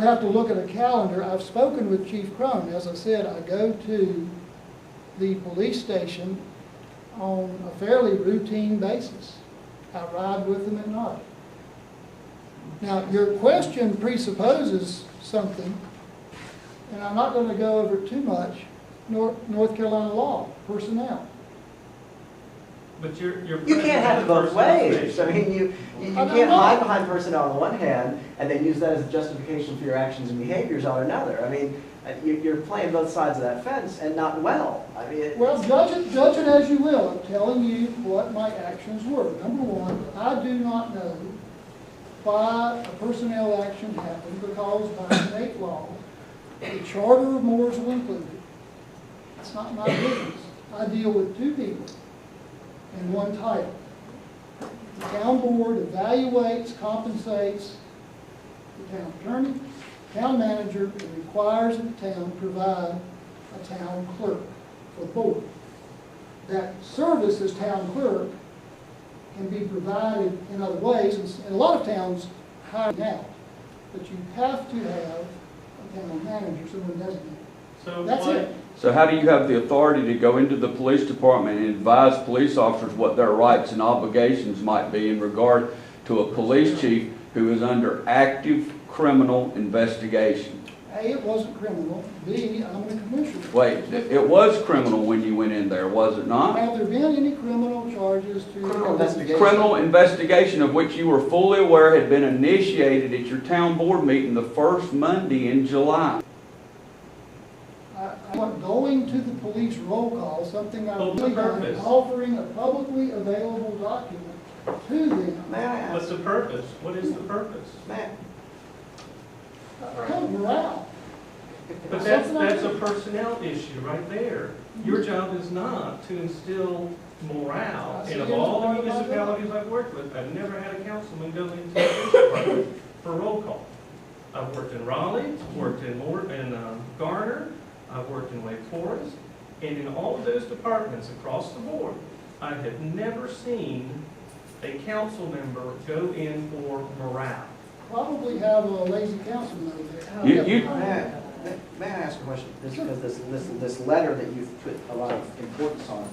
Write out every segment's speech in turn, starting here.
have to look at a calendar. I've spoken with Chief Crone. As I said, I go to the police station on a fairly routine basis. I ride with them at night. Now, your question presupposes something, and I'm not going to go over too much, North Carolina law, personnel. But you're You can't have it both ways. I mean, you can't hide behind personnel on the one hand and then use that as a justification for your actions and behaviors on another. I mean, you're playing both sides of that fence and not well. I mean, Well, judge it as you will. I'm telling you what my actions were. Number one, I do not know why a personnel action happened because by state law, the Charter of Mooresville included. It's not my business. I deal with two people in one title. The town board evaluates, compensates the town attorney, town manager, and requires that the town provide a town clerk for the board. That service as town clerk can be provided in other ways, and a lot of towns hire out, but you have to have a town manager, someone designated. So That's it. So how do you have the authority to go into the police department and advise police officers what their rights and obligations might be in regard to a police chief who is under active criminal investigation? A, it wasn't criminal. B, I'm the commissioner. Wait, it was criminal when you went in there, was it not? Have there been any criminal charges to? Criminal investigation. Criminal investigation of which you were fully aware had been initiated at your town board meeting the first Monday in July. I'm going to the police roll call, something I've What's the really done, purpose? offering a publicly available document to them. may I what's ask? the purpose? What is the purpose? May Code morale. But that's a personnel issue right there. Your job is not to instill morale. And of all the municipalities I've worked with, I've never had a councilman go into the police department for a roll call. I've worked in Raleigh, I've worked in Garner, I've worked in Wake Forest, and in all of those departments across the board, I have never seen a council member go in for morale. Probably have a lazy councilman over there. May I ask a question? Because this letter that you've put a lot of importance on,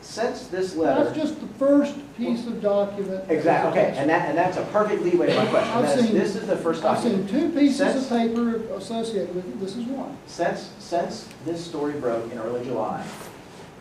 since this letter. That's just the first piece of document. Exactly, okay, and that's a perfect leeway to my question. This is the first I've seen document. two pieces of paper associated with it. This is one. Since this story broke in early July,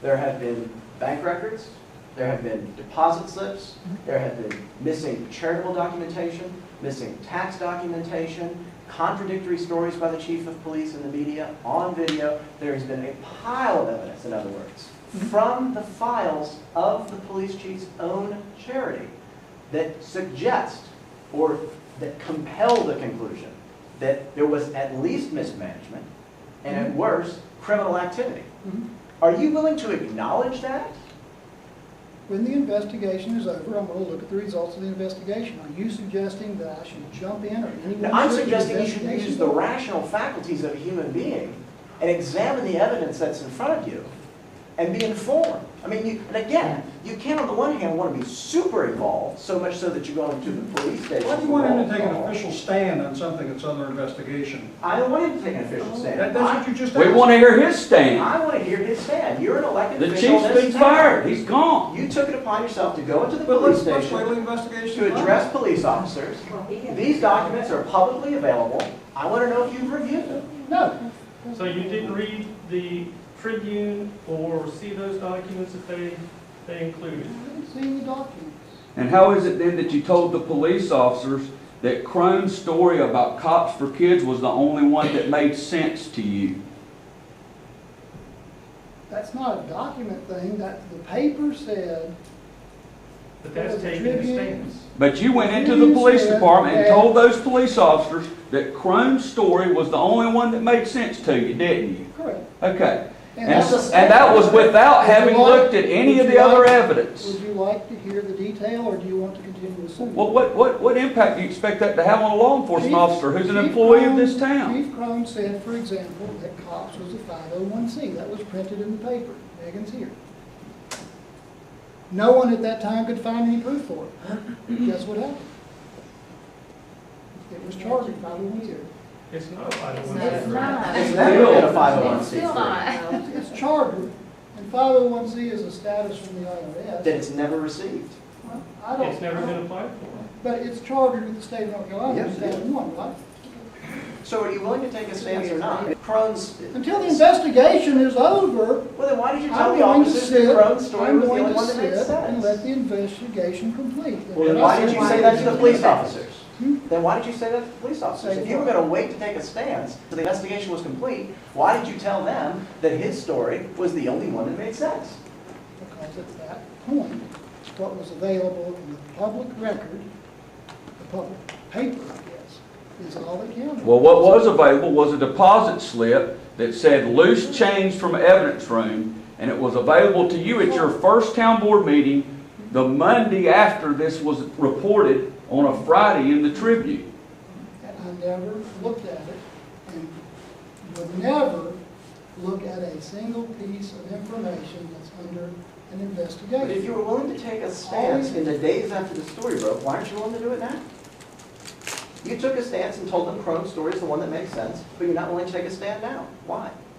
there have been bank records, there have been deposit slips, there have been missing charitable documentation, missing tax documentation, contradictory stories by the chief of police in the media, on video. There has been a pile of evidence, in other words, from the files of the police chief's own charity that suggest or that compel the conclusion that there was at least mismanagement and at worst criminal activity. Are you willing to acknowledge that? When the investigation is over, I'm going to look at the results of the investigation. Are you suggesting that I should jump in or anyone? Now, I'm should suggesting you should investigation? use the rational faculties of a human being and examine the evidence that's in front of you and be informed. I mean, and again, you can't on the one hand want to be super involved, so much so that you go into the police station. Why do you want him to take an official stand on something that's under investigation? I don't want him to take an official stand. That's what you just We asked. want to hear his stand. I want to hear his stand. You're an elected The official in chief's this been town. fired, he's gone. You took it upon yourself to go into the But police let's wait till the station investigation. to address police officers. These documents are publicly available. I want to know if you've reviewed them. No. So you didn't read the Tribune or see those documents that they included? I haven't seen the documents. And how is it then that you told the police officers that Crone's story about Cops for Kids was the only one that made sense to you? That's not a document thing. That the paper said. But that's taking a stance. But you went into the police department and told those police officers that Crone's story was the only one that made sense to you, didn't you? Correct. Okay. And that's that was without Would you having like- looked at any would of you the other like- evidence. Would you like to hear the detail, or do you want to continue assuming? Well, what impact do you expect that to have on a law enforcement Chief- officer who's an Chief employee of Crone- this town? Chief Crone said, for example, that Cops was a 501c. That was printed in the paper. Megan's here. No one at that time could find any proof for it. Guess what happened? It was charged 501c. It's not a 501c3. It's not. It's never been a It's 501c3. still not. It's chartered, and 501c is a status from the IRS. That it's never received. Well, I don't. It's never been applied for. But it's chartered with the state of North Carolina, Yes, it is. 2001, right? So are you willing to take a stance or not? Crohn's. Until the investigation is over, Well, then why did you tell I'm the going to officers sit, that Crohn's story I'm was the going only to one that made sit and let sense? the investigation complete. Well, then why did you say that to the police officers? Then why did you say that to the police officers? Say If you were what? gonna wait to take a stance till the investigation was complete, why did you tell them that his story was the only one that made sense? Because at that point, what was available in the public record, the public paper, I guess, is all that counted. Well, what was available was a deposit slip that said loose change from evidence room, and it was available to you at your first town board meeting the Monday after this was reported on a Friday in the Tribune. And I never looked at it, and would never look at a single piece of information that's under an But if investigation. you were willing to take a stance in the days after the story broke, why aren't you willing to do it now? You took a stance and told them Crohn's story is the one that makes sense, but you're not willing to take a stand now. Why?